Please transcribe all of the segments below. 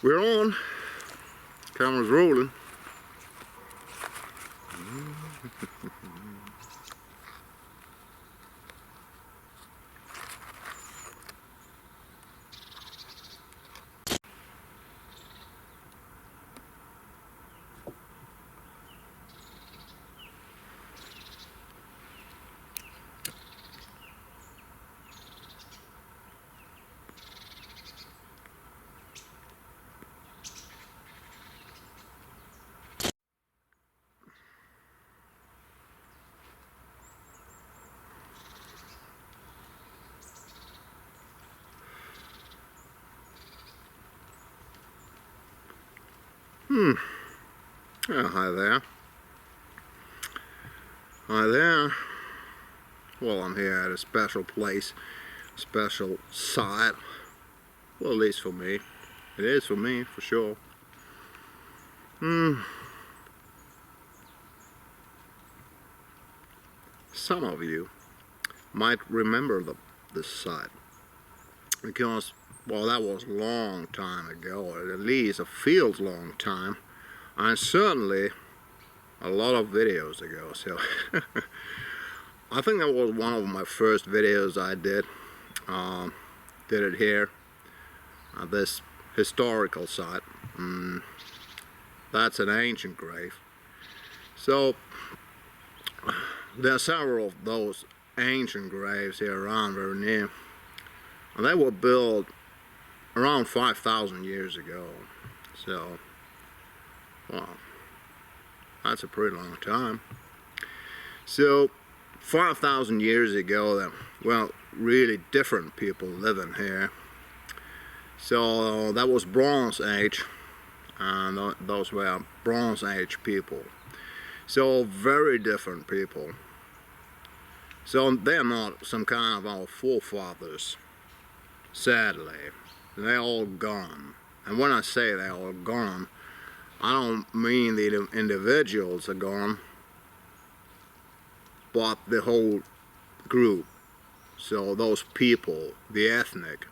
We're on. Camera's rolling. Oh, hi there. Hi there. Well, I'm here at a special place, special site. Well, at least for me. It is for me, for sure. Some of you might remember this site because, well, that was a long time ago, at least it feels long time, and certainly a lot of videos ago. So I think that was one of my first videos I did. Did it here at this historical site. That's an ancient grave. So there are several of those ancient graves here around very near, and they were built around 5,000 years ago. So, well, that's a pretty long time. So 5,000 years ago, well, really different people living here. So that was Bronze Age, and those were Bronze Age people. So very different people. So they're not some kind of our forefathers, sadly. They're all gone. And when I say they're all gone, I don't mean the individuals are gone, but the whole group. So those people, the ethnic,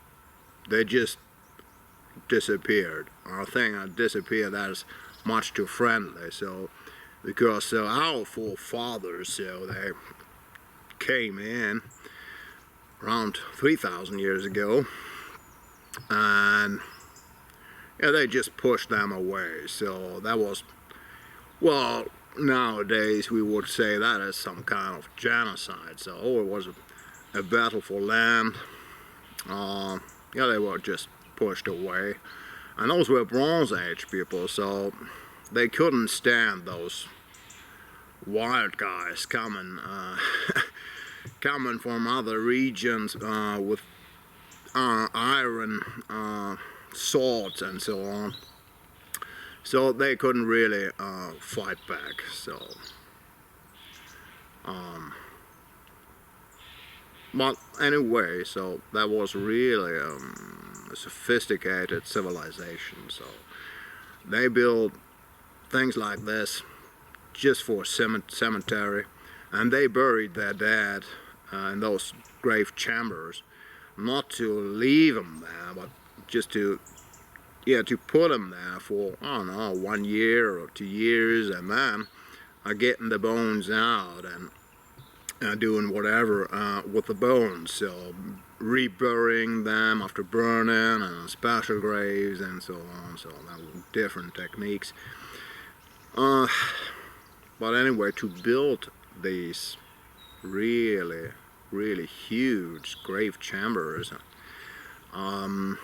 they just disappeared. I think disappeared, that is much too friendly. So because our forefathers, so they came in around 3,000 years ago, and yeah, they just pushed them away. So that was, well, nowadays we would say that is some kind of genocide. So it was a battle for land. Yeah, they were just pushed away, and those were Bronze Age people, so they couldn't stand those wild guys coming coming from other regions with iron swords and so on. So they couldn't really fight back. So but anyway, so that was really a sophisticated civilization. So they built things like this just for cemetery, and they buried their dead in those grave chambers, not to leave them there, but just to put them there for, I don't know, 1 year or 2 years, and then getting the bones out and doing whatever with the bones. So reburying them after burning, and special graves and so on. So that was different techniques. But anyway, to build these really huge grave chambers, yeah,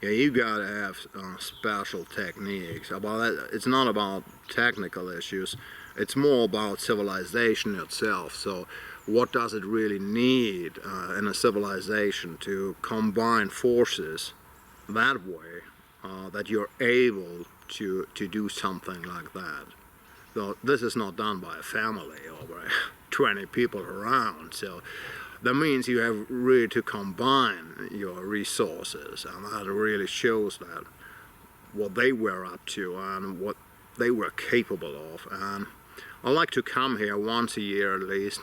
you gotta have special techniques. About that, it's not about technical issues. It's more about civilization itself. So what does it really need in a civilization to combine forces that way, that you're able to do something like that? So this is not done by a family or by 20 people around. So that means you have really to combine your resources, and that really shows that what they were up to and what they were capable of. And I like to come here once a year at least.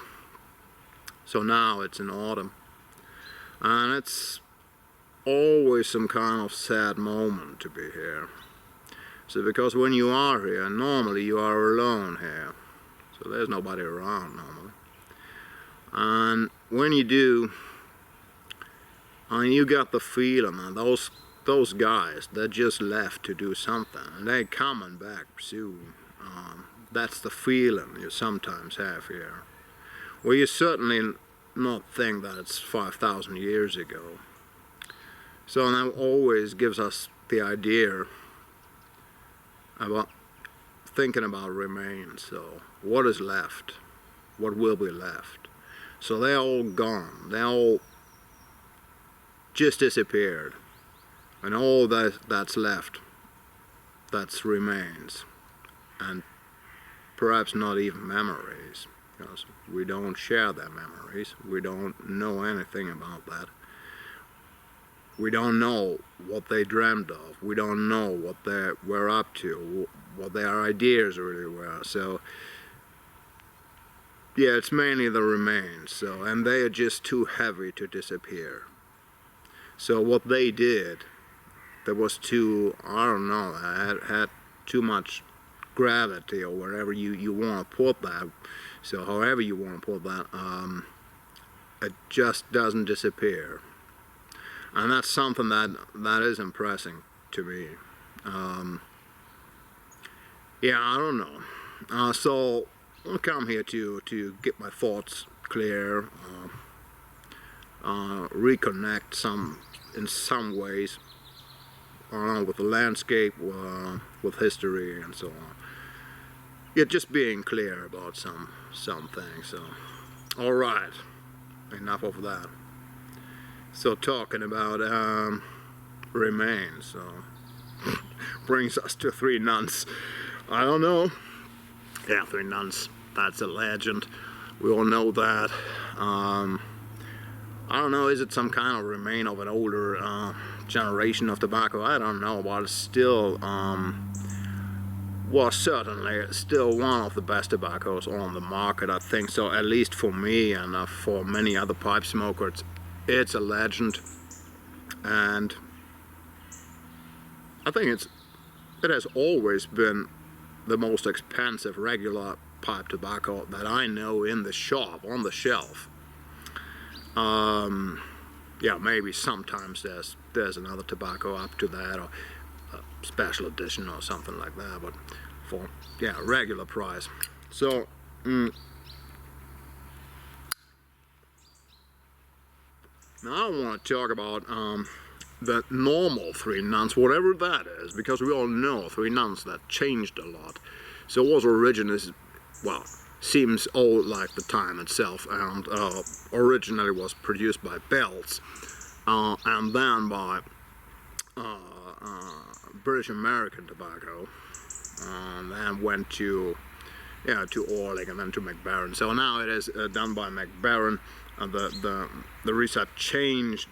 So now it's in autumn, and it's always some kind of sad moment to be here. So because when you are here, normally you are alone here. So there's nobody around normally. And when you do, and you got the feeling that those guys, they just left to do something, and they're coming back soon. That's the feeling you sometimes have here. Well, you certainly not think that it's 5,000 years ago. So that always gives us the idea about thinking about remains. So what is left? What will be left? So they're all gone. They all just disappeared. And all that's left, that's remains. And perhaps not even memories, because we don't share their memories. We don't know anything about that. We don't know what they dreamed of. We don't know what they were up to, what their ideas really were. So yeah, it's mainly the remains. So, and they are just too heavy to disappear. So what they did, that was too, I don't know, had too much gravity, or wherever you want to put that. So however you want to put that, it just doesn't disappear. And that's something that is impressive to me. Yeah, I don't know. So I'll come here to get my thoughts clear, reconnect in some ways with the landscape, with history, and so on. Yeah, just being clear about some things. So, all right, enough of that. So talking about remains, so brings us to Three Nuns. I don't know. Yeah, Three Nuns. That's a legend. We all know that. I don't know. Is it some kind of remain of an older generation of tobacco? I don't know, but it's still was certainly still one of the best tobaccos on the market, I think so, at least for me and for many other pipe smokers. It's a legend, and I think it has always been the most expensive regular pipe tobacco that I know in the shop, on the shelf. Yeah, maybe sometimes there's another tobacco up to that, or a special edition or something like that, but for, yeah, regular price. So now I want to talk about the normal Three Nuns, whatever that is, because we all know Three Nuns that changed a lot. So it was originally, well, seems old like the time itself, and originally was produced by Bells, and then by British American Tobacco, and then went to Orling, and then to McBaron. So now it is done by McBaron. The recipe changed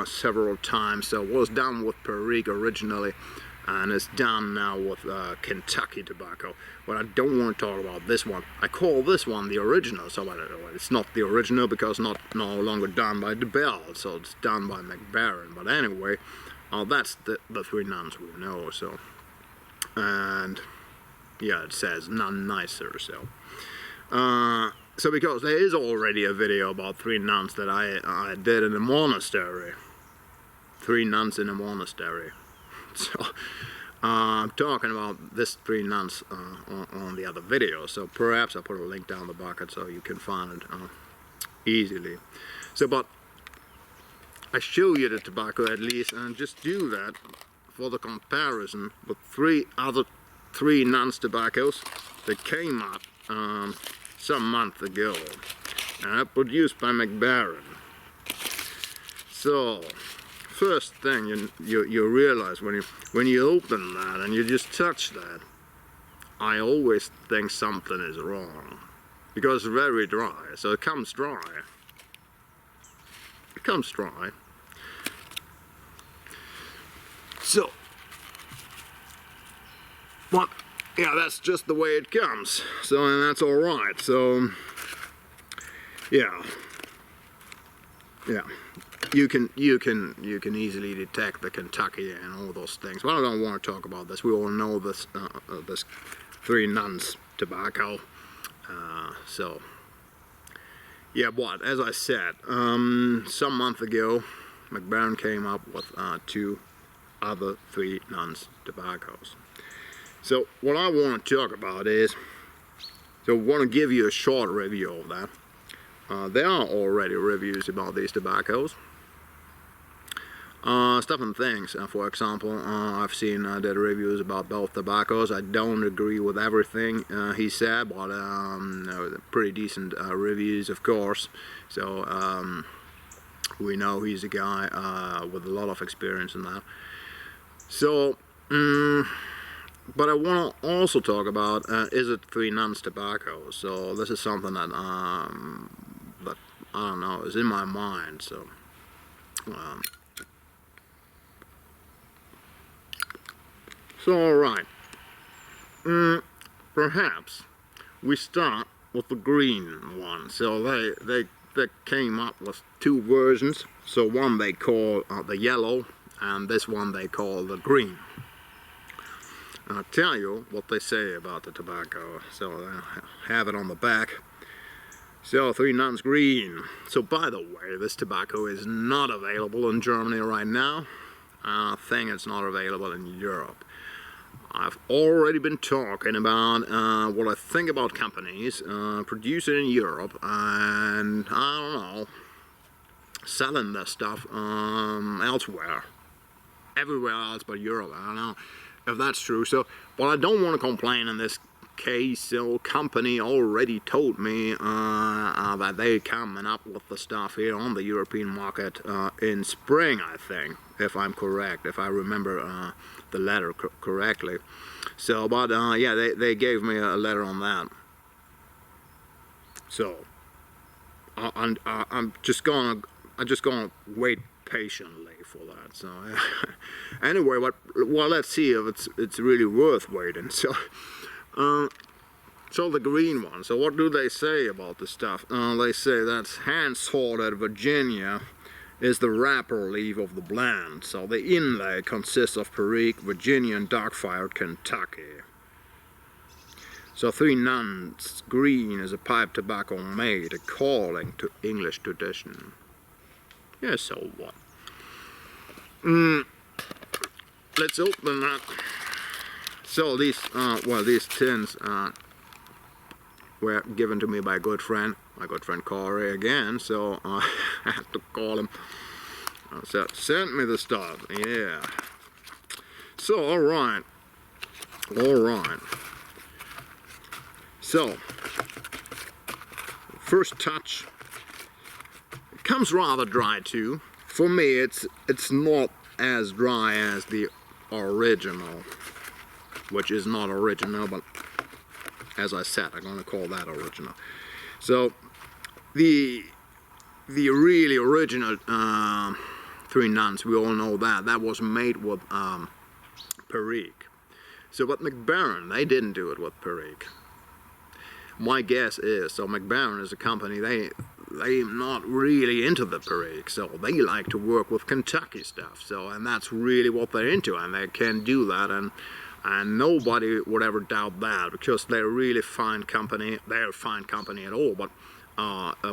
several times. So it was done with Perique originally, and it's done now with Kentucky tobacco. But I don't want to talk about this one. I call this one the original, so it's not the original because it's no longer done by DeBell, so it's done by McBaron. But anyway, that's the Three Nuns we know. So, and yeah, it says none nicer. So, so because there is already a video about Three Nuns that I did in a monastery. Three Nuns in a monastery. So I'm talking about this Three Nuns on the other video, so perhaps I'll put a link down the bucket so you can find it easily. So, but I show you the tobacco at least, and just do that for the comparison with Three Nuns tobaccos that came up some month ago, produced by McBaron. So first thing you realize when you open that and you just touch that, I always think something is wrong, because it's very dry. So it comes dry. It comes dry. So, well, yeah, that's just the way it comes. So, and that's all right. So, yeah. you can easily detect the Kentucky and all those things. But I don't want to talk about this. We all know this this Three Nuns tobacco. So yeah, but as I said, some month ago, McBaron came up with 2 other Three Nuns tobaccos. So what I want to talk about is, so I want to give you a short review of that. There are already reviews about these tobaccos. Stuff and things. For example, I've seen dead reviews about both tobaccos. I don't agree with everything he said, but pretty decent reviews, of course. So we know he's a guy with a lot of experience in that. So, but I want to also talk about is it Three Nuns tobacco? So this is something that that I don't know is in my mind. So. So alright, perhaps we start with the green one. So they came up with 2 versions. So one they call the yellow, and this one they call the green. And I'll tell you what they say about the tobacco. So I have it on the back. So Three Nuns Green. So by the way, this tobacco is not available in Germany right now. I think it's not available in Europe. I've already been talking about what I think about companies producing in Europe and, I don't know, selling this stuff elsewhere. Everywhere else but Europe. I don't know if that's true. So, but I don't want to complain in this case. So, company already told me that they're coming up with the stuff here on the European market in spring, I think, if I'm correct, if I remember the letter correctly. So, but yeah, they gave me a letter on that. So, I'm just gonna wait patiently for that. So, anyway, well, let's see if it's really worth waiting. So, so the green one. So, what do they say about the stuff? They say that's hand sorted Virginia is the wrapper leaf of the blend. So the inlay consists of Perique, Virginia, and dark-fired Kentucky. So Three Nuns Green is a pipe tobacco made according to English tradition. Yeah, so what? Let's open that. So these, well, these tins were given to me by my good friend Corey again, so I had to call him. I said, send me the stuff, yeah. So, alright. So, first touch, it comes rather dry too. For me, it's not as dry as the original, which is not original, but as I said, I'm going to call that original. So, the really original Three Nuns, we all know that was made with Perique. So, but McBaron, they didn't do it with Perique. My guess is, so McBaron is a company, they're not really into the Perique, so they like to work with Kentucky stuff. So, and that's really what they're into, and they can do that, and nobody would ever doubt that, because they're really fine company. They're a fine company at all, but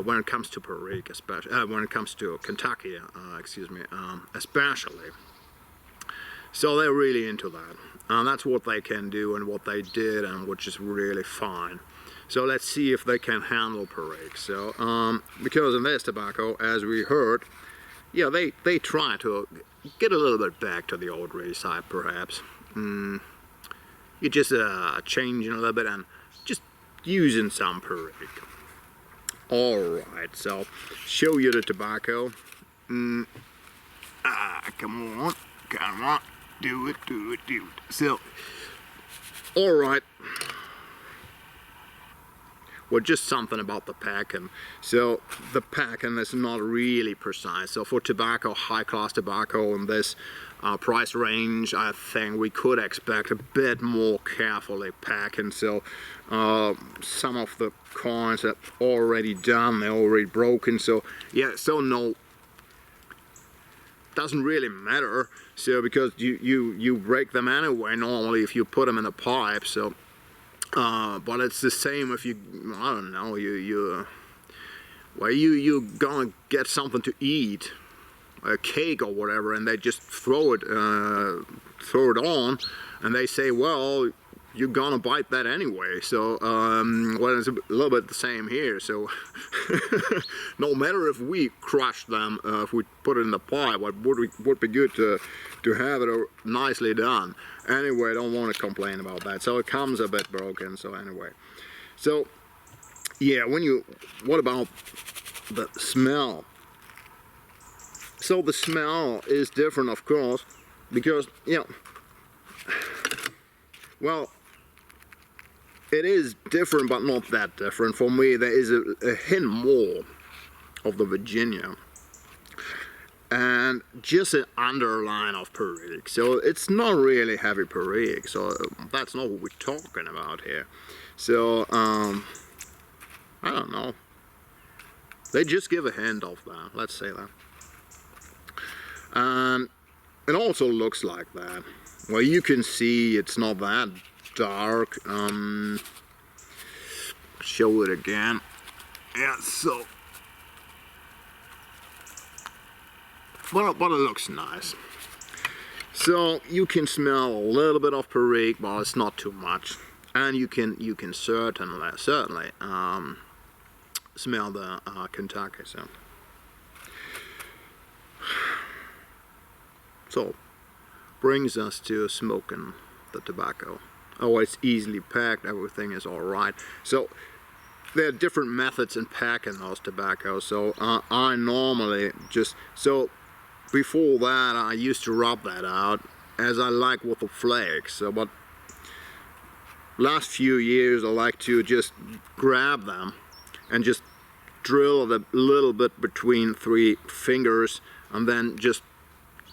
when it comes to Perique, especially when it comes to Kentucky, especially, so they're really into that. That's what they can do and what they did, and which is really fine. So let's see if they can handle Perique. So because in this tobacco, as we heard, yeah, they try to get a little bit back to the old side, perhaps. You just changing a little bit and just using some Perique. Alright, so show you the tobacco. Come on, do it. So, alright. Well, just something about the packing. So the packing is not really precise. So for tobacco, high-class tobacco in this price range, I think we could expect a bit more carefully packing. So some of the coins are already done, they're already broken. So yeah, so no doesn't really matter. So because you break them anyway normally if you put them in a pipe. So, but it's the same if you, I don't know, you gonna get something to eat, a cake or whatever, and they just throw it on, and they say, well, you're gonna bite that anyway. So well, it's a little bit the same here. So no matter if we crush them, if we put it in the pipe, it would be good to have it nicely done. Anyway, I don't want to complain about that. So it comes a bit broken. So anyway, so yeah, what about the smell? So the smell is different, of course, because, you know, well, it is different, but not that different. For me, there is a hint more of the Virginia, and just an underline of Perique. So it's not really heavy Perique. So that's not what we're talking about here. So I don't know. They just give a hint of that. Let's say that. And it also looks like that. Well, you can see it's not that dark. Show it again. Yeah, so but it looks nice. So you can smell a little bit of Perique, but it's not too much. And you can certainly smell the Kentucky. So brings us to smoking the tobacco. Oh, it's easily packed, everything is alright. So there are different methods in packing those tobaccos. So I normally just, so before that I used to rub that out, as I like with the flakes. So but last few years I like to just grab them and just drill a little bit between 3 fingers, and then just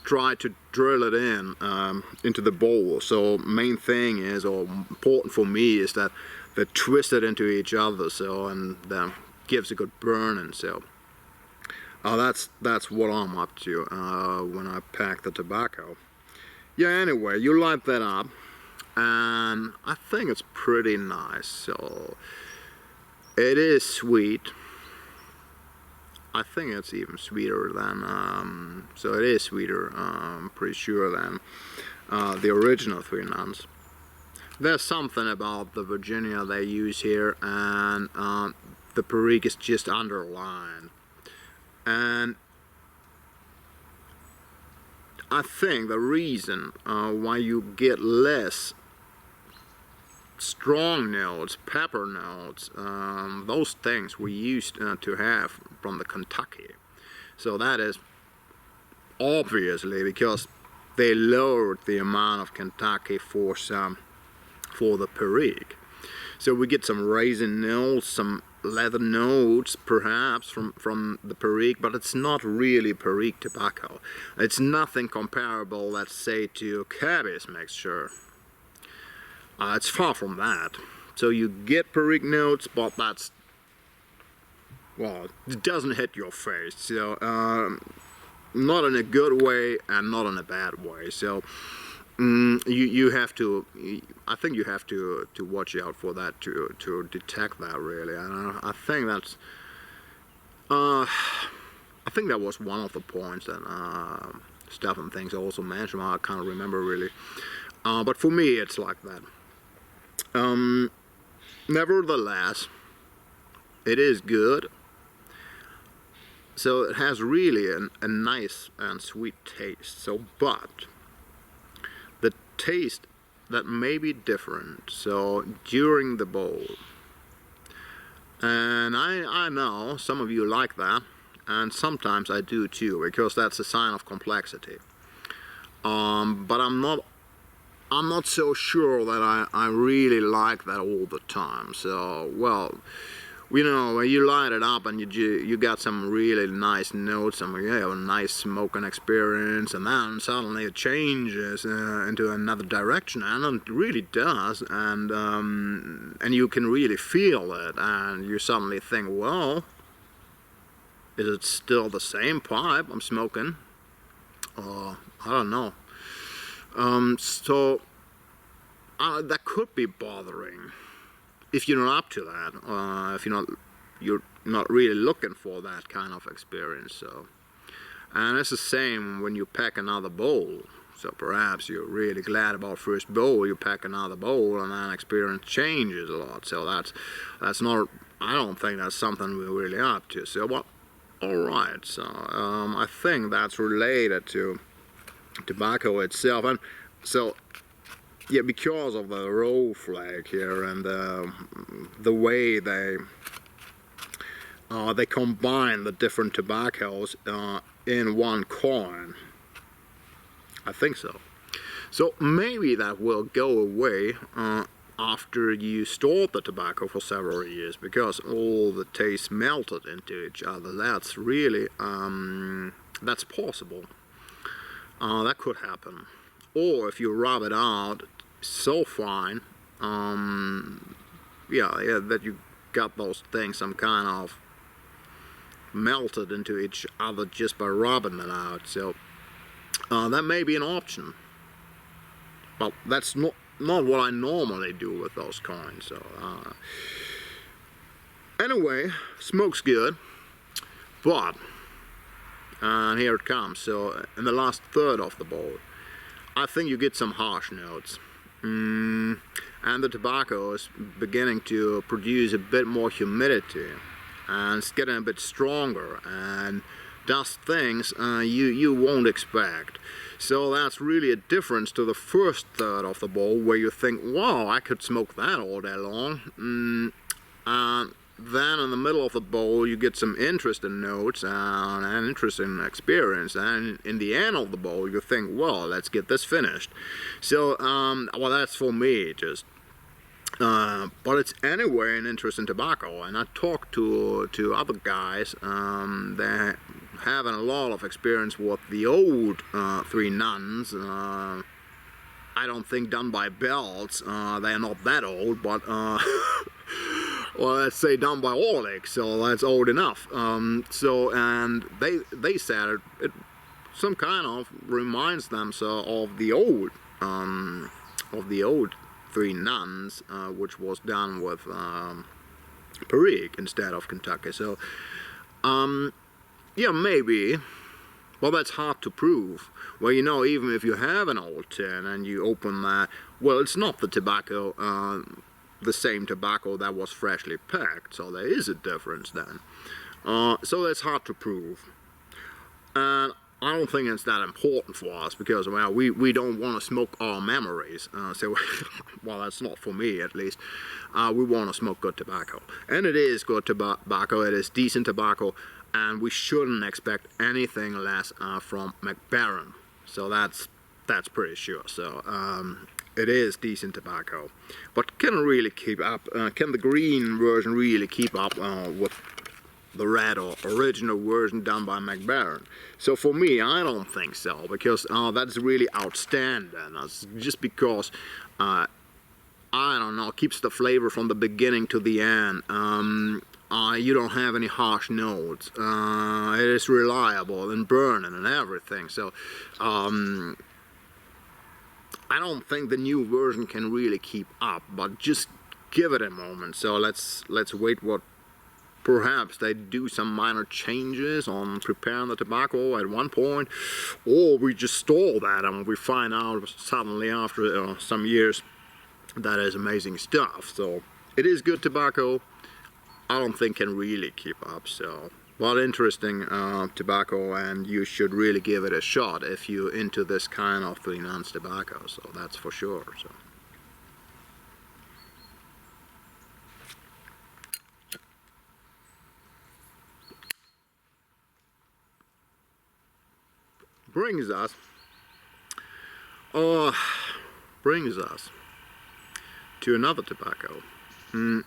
try to drill it into the bowl. So main thing is, or important for me, is that they twist it into each other, so, and then gives a good burning. So that's what I'm up to when I pack the tobacco. Yeah, anyway, you light that up, and I think it's pretty nice. So it is sweet. I think it's even sweeter than, so it is sweeter, I'm pretty sure, than the original Three Nuns. There's something about the Virginia they use here, and the Perique is just underlined. And I think the reason why you get less strong notes, pepper notes, those things we used to have from the Kentucky. So that is obviously because they lowered the amount of Kentucky for the Perique. So we get some raisin notes, some leather notes perhaps from the Perique, but it's not really Perique tobacco. It's nothing comparable, let's say, to Cabby's mixture. It's far from that. So you get Perique notes, but that's, well, it doesn't hit your face. So not in a good way and not in a bad way. So you have to, I think you have to watch out for that to detect that, really. And I think that's, I think that was one of the points that Stefan thinks I also mentioned. I can't remember really, but for me it's like that. Nevertheless, it is good. So it has really a nice and sweet taste. So, but the taste that may be different. So during the bowl, and I know some of you like that, and sometimes I do too, because that's a sign of complexity. But I'm not so sure that I really like that all the time. So, well, you know, when you light it up and you got some really nice notes, and you have a nice smoking experience, and then suddenly it changes into another direction, and it really does, and you can really feel it, and you suddenly think, well, is it still the same pipe I'm smoking? I don't know. So that could be bothering if you're not up to that. If you're not really looking for that kind of experience. So, and it's the same when you pack another bowl. So perhaps you're really glad about first bowl, you pack another bowl, and then experience changes a lot. So that's not. I don't think that's something we're really up to. So, well, all right. So I think that's related to tobacco itself, and so yeah, because of the roll flag here and the way they combine the different tobaccos in one coin. I think so. So maybe that will go away after you stored the tobacco for several years, because all the taste melted into each other. That's really that's possible. That could happen. Or if you rub it out so fine, yeah, that you got those things some kind of melted into each other just by rubbing it out. So that may be an option. But that's not what I normally do with those coins. So anyway, smoke's good, but and here it comes. So in the last third of the bowl, I think you get some harsh notes. And the tobacco is beginning to produce a bit more humidity, and it's getting a bit stronger and does things you won't expect. So that's really a difference to the first third of the bowl, where you think, wow, I could smoke that all day long. And then in the middle of the bowl you get some interesting notes and an interesting experience, and in the end of the bowl you think, well, let's get this finished. So well, that's for me just. But it's anyway an interesting tobacco, and I talked to other guys that having a lot of experience with the old Three Nuns. I don't think done by belts. They are not that old, but well, let's say done by Orlick, so that's old enough. So and they said it some kind of reminds them so of the old Three Nuns, which was done with Perique instead of Kentucky. So yeah, maybe. Well, that's hard to prove. Well, you know, even if you have an old tin and you open that, well, it's not the tobacco, the same tobacco that was freshly packed, so there is a difference then. So that's hard to prove. And I don't think it's that important for us, because, well, we don't want to smoke our memories. So, well, that's not for me at least. We want to smoke good tobacco. And it is good tobacco, it is decent tobacco, and we shouldn't expect anything less from McBaron. So that's pretty sure. So it is decent tobacco. But can it really keep up? Can the green version really keep up with the red or original version done by McBaron? So for me, I don't think so, because that's really outstanding. Just because I don't know, keeps the flavor from the beginning to the end. You don't have any harsh notes. It is reliable and burning and everything. So I don't think the new version can really keep up, but just give it a moment. So let's wait what. Perhaps they do some minor changes on preparing the tobacco at one point, or we just stall that and we find out suddenly after some years that is amazing stuff. So it is good tobacco. I don't think can really keep up. So, well, interesting tobacco, and you should really give it a shot if you're into this kind of Three Nuns tobacco. So that's for sure. So. Brings us to another tobacco. And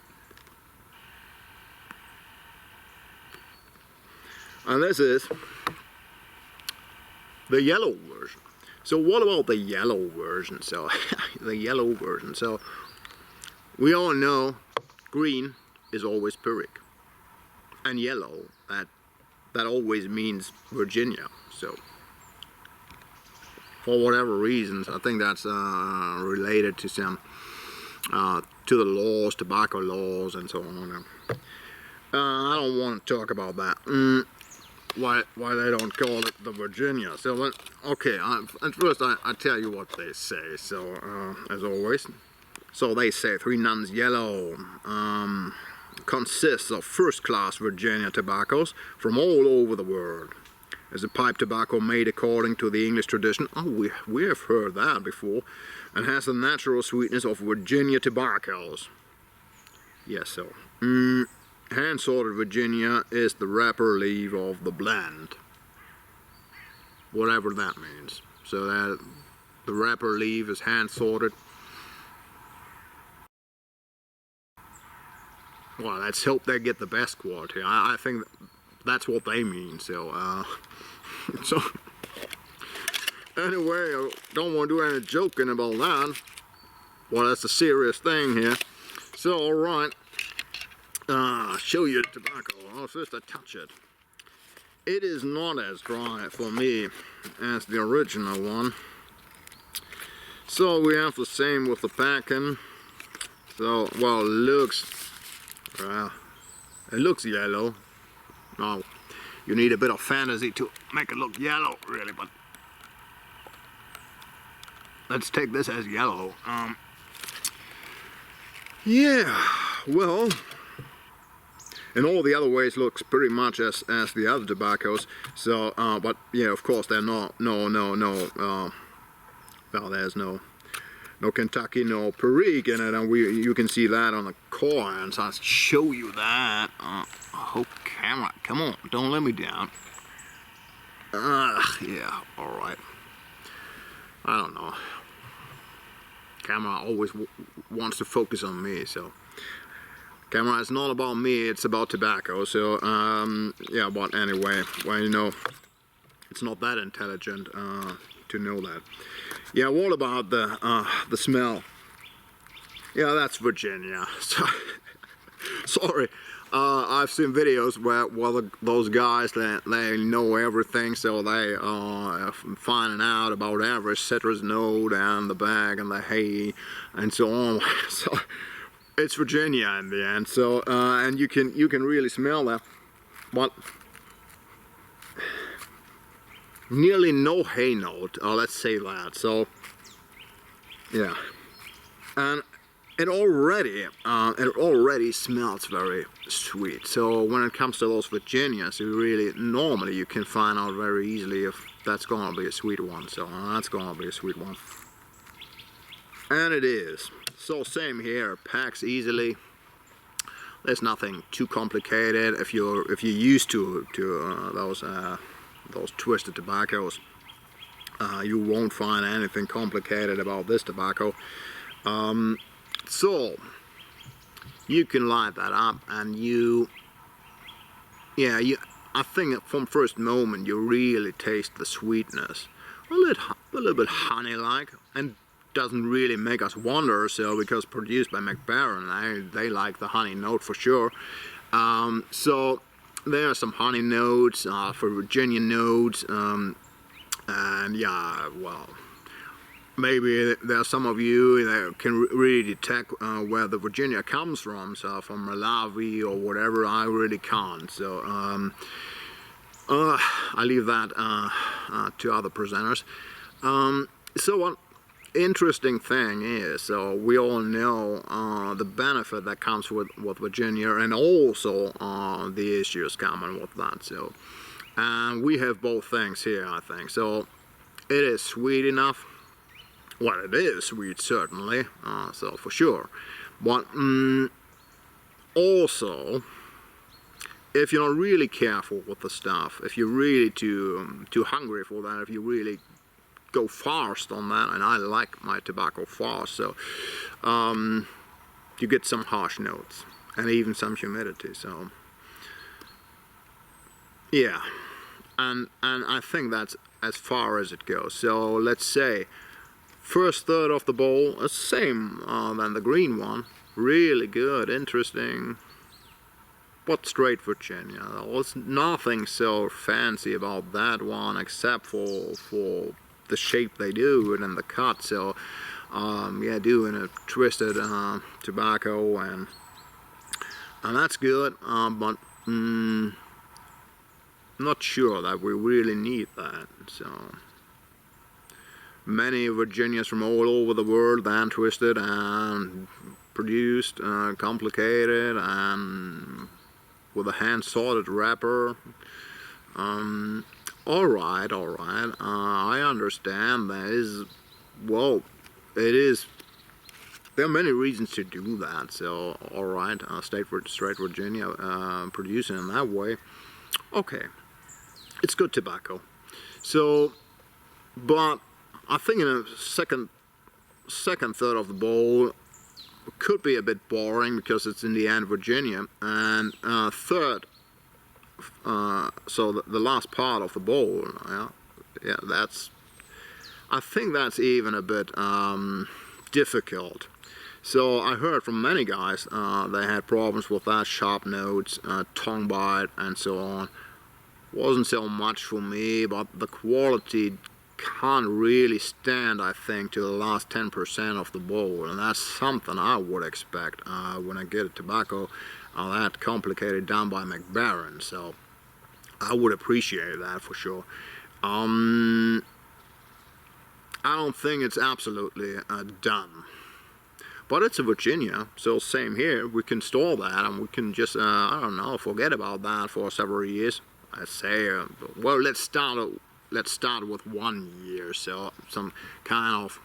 this is the yellow version. So what about the yellow version? So the yellow version. So we all know green is always Perique, and yellow that always means Virginia. So for whatever reasons. I think that's related to some to the laws, tobacco laws, and so on. I don't want to talk about that. Why they don't call it the Virginia? So okay, at first I tell you what they say. So as always, so they say Three Nuns Yellow consists of first-class Virginia tobaccos from all over the world. Is a pipe tobacco made according to the English tradition. Oh, we have heard that before, and has the natural sweetness of Virginia tobaccos. Yes, so. Hand-sorted Virginia is the wrapper leaf of the blend. Whatever that means. So that the wrapper leaf is hand-sorted. Well, let's hope they get the best quality. I think that's what they mean. So, so anyway, I don't want to do any joking about that. Well, that's a serious thing here. So, all right. Show you the tobacco. I'll first touch it. It is not as dry for me as the original one. So we have the same with the packing. So, well, it looks yellow. Now, you need a bit of fantasy to make it look yellow, really, but let's take this as yellow. Yeah, well, in all the other ways looks pretty much as the other tobaccos. So, but yeah, of course, they're no, well, there's no Kentucky, no Perique in it, and you can see that on the coins. I'll show you that. Oh, camera, come on, don't let me down. Yeah, all right. I don't know. Camera always wants to focus on me, so. Camera is not about me, it's about tobacco. So, yeah, but anyway, well, you know, it's not that intelligent to know that. Yeah, what about the smell? Yeah, that's Virginia. So, sorry, I've seen videos where those guys they know everything, so they are finding out about every citrus note and the bag and the hay and so on. So it's Virginia in the end. So and you can really smell that, but nearly no hay note. Let's say that. So yeah, and it already smells very sweet. So when it comes to those Virginias, normally you can find out very easily if that's gonna be a sweet one. So that's gonna be a sweet one, and it is. So same here, packs easily. There's nothing too complicated. If you're used to those twisted tobaccos, you won't find anything complicated about this tobacco. So you can light that up, and I think from first moment you really taste the sweetness, a little bit honey-like, and doesn't really make us wonder. So because produced by McBaron, they like the honey note for sure. So there are some honey notes for Virginia notes, and yeah, well, maybe there are some of you that can really detect where the Virginia comes from. So from Malawi or whatever, I really can't. So I leave that to other presenters. So one interesting thing is, so we all know the benefit that comes with Virginia, and also the issues coming with that. So and we have both things here, I think. So it is sweet enough. Well, it is sweet, certainly, so for sure. But also, if you're not really careful with the stuff, if you're really too hungry for that, if you really go fast on that, and I like my tobacco fast, so you get some harsh notes and even some humidity. So yeah, and I think that's as far as it goes. So let's say first third of the bowl is same than the green one. Really good, interesting, but straight Virginia. There's nothing so fancy about that one, except for the shape they do and in the cut. So yeah, doing a twisted tobacco, and that's good, but not sure that we really need that. So many Virginias from all over the world then twisted and produced, complicated, and with a hand sorted wrapper. All right, I understand that is, well, it is, there are many reasons to do that. So all right, straight Virginia, producing in that way, okay, it's good tobacco. So, but I think in a second third of the bowl could be a bit boring because it's in the end Virginia, and third, so the last part of the bowl, yeah, that's, I think that's even a bit difficult. So I heard from many guys they had problems with that, sharp notes, tongue bite, and so on. Wasn't so much for me, but the quality can't really stand, I think, to the last 10% of the bowl, and that's something I would expect when I get a tobacco that complicated done by McBaron. So I would appreciate that for sure. I don't think it's absolutely done, but it's a Virginia, so same here. We can store that, and we can just I don't know, forget about that for several years. I say, well, let's start with 1 year, so some kind of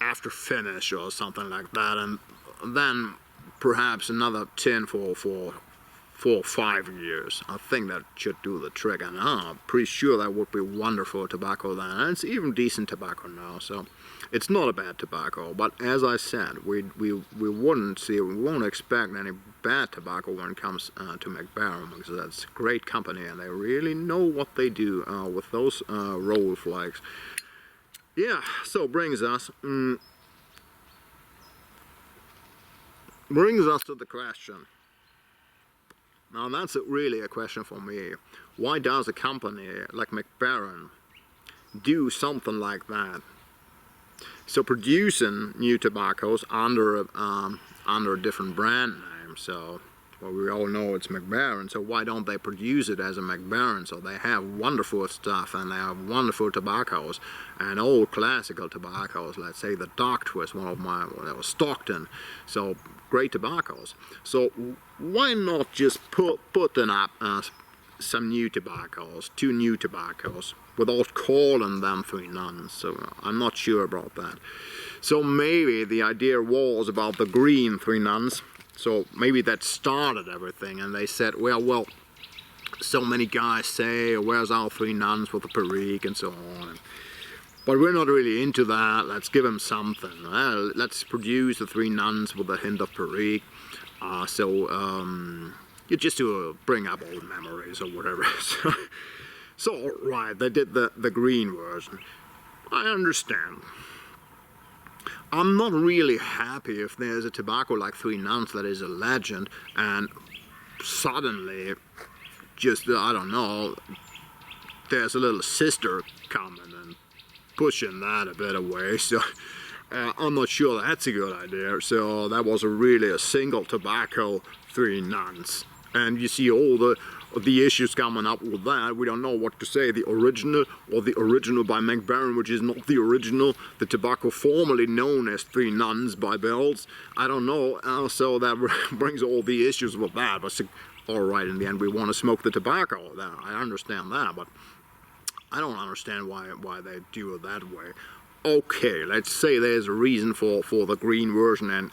after finish or something like that, and then perhaps another 10 for 4 or 5 years. I think that should do the trick, and I'm pretty sure that would be wonderful tobacco then. And it's even decent tobacco now, so it's not a bad tobacco. But as I said, we won't expect any bad tobacco when it comes to McBaron, because that's a great company and they really know what they do with those roll flags. Yeah, so brings us to the question. Now that's really a question for me. Why does a company like McBaron do something like that? So producing new tobaccos under a different brand name. So, well, we all know it's McBaron, so why don't they produce it as a McBaron? So they have wonderful stuff, and they have wonderful tobaccos, and old classical tobaccos, let's say the Dark Twist, one of mine, that was Stockton. So great tobaccos. So why not just put up some new tobaccos, 2 new tobaccos, without calling them Three Nuns? So I'm not sure about that. So maybe the idea was about the green Three Nuns. So maybe that started everything, and they said, well, so many guys say, where's our Three Nuns with the perique and so on. But we're not really into that. Let's give them something. Let's produce the Three Nuns with a hint of perique. You just to bring up old memories or whatever. So right, they did the green version. I understand. I'm not really happy if there's a tobacco like Three Nuns that is a legend, and suddenly, just, I don't know, there's a little sister coming and pushing that a bit away. So I'm not sure that's a good idea. So that was really a single tobacco Three Nuns, and you see all the issues coming up with that. We don't know what to say, the original or the original by McBaron, which is not the original, the tobacco formerly known as Three Nuns by Bells. I don't know, so that brings all the issues with that. But all right, in the end we want to smoke the tobacco. I understand that, but I don't understand why they do it that way. Okay, let's say there's a reason for the green version,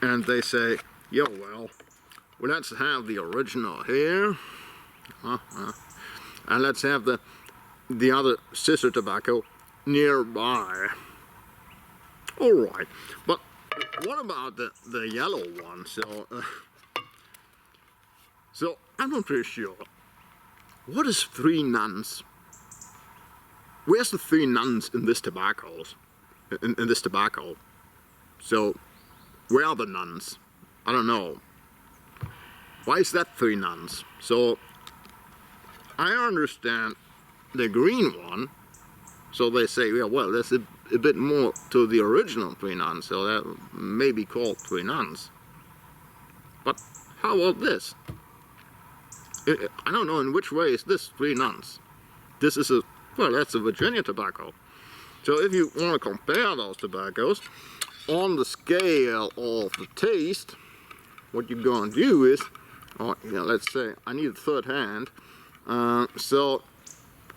and they say, yo, well, let's have the original here, and let's have the other sister tobacco nearby. All right, but what about the yellow one? So I'm not pretty sure. What is Three Nuns? Where's the Three Nuns in this tobacco? In this tobacco? So where are the nuns? I don't know. Why is that Three Nuns? So I understand the green one So they say, yeah, well, there's a bit more to the original Three Nuns, so that may be called Three Nuns. But how about this? I don't know in which way is this Three Nuns. This is well, that's a Virginia tobacco. So if you want to compare those tobaccos on the scale of the taste, what you're going to do is, let's say I need a third hand. So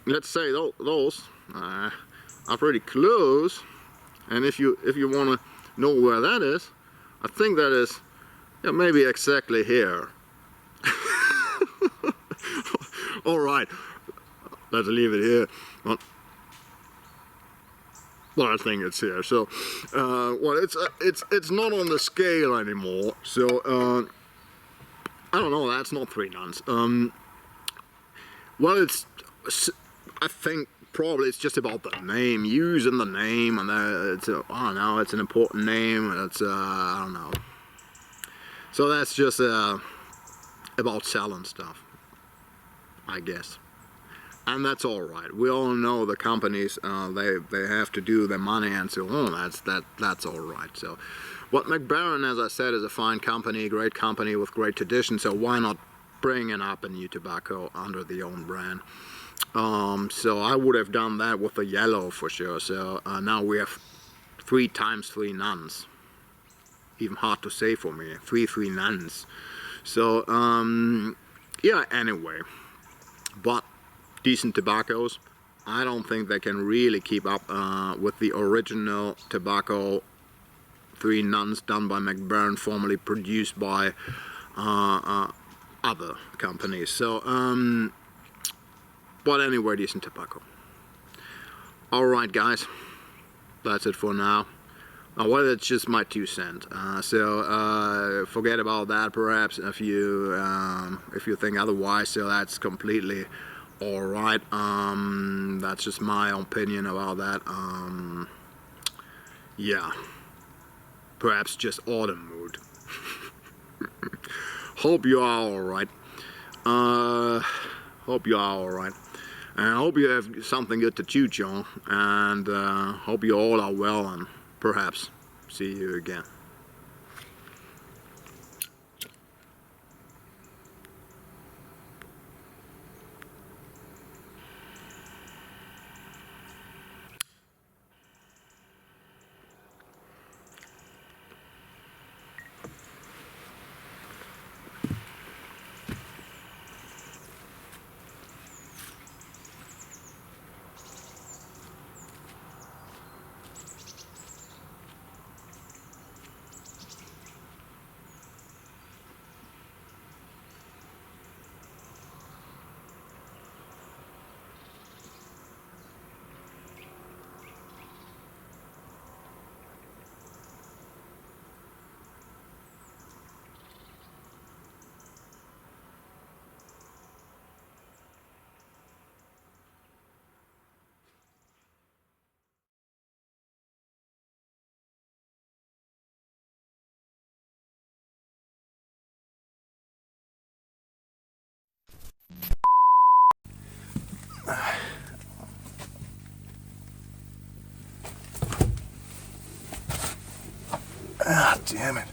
let's say those are pretty close, and if you want to know where that is, I think that is maybe exactly here. All right, let's leave it here. Well, I think it's here. So, well, it's not on the scale anymore. So, I don't know. That's not Three Nuns. Well, I think probably it's just about the name, using the name, and it's I don't know. It's an important name. It's I don't know. So that's just about selling stuff, I guess. And that's all right. We all know the companies, they have to do their money and so on. That's all right. So, what McBaron, as I said, is a fine company, great company with great tradition. So why not bringing up a new tobacco under the own brand? So I would have done that with the Yellow for sure. So now we have 3 times 3 nuns. Even hard to say for me. 3 nuns. So yeah. Anyway, but decent tobaccos. I don't think they can really keep up with the original tobacco 3 Nuns done by McBaron, formerly produced by other companies. So, but anyway, decent tobacco. Alright guys, that's it for now. Well, it's just my 2 cents. So forget about that perhaps if you think otherwise. So that's completely alright. That's just my opinion about that. Yeah. Perhaps just autumn mood. Hope you are alright. Hope you are alright. And I hope you have something good to chew on. And hope you all are well, and perhaps see you again. Ah, damn it.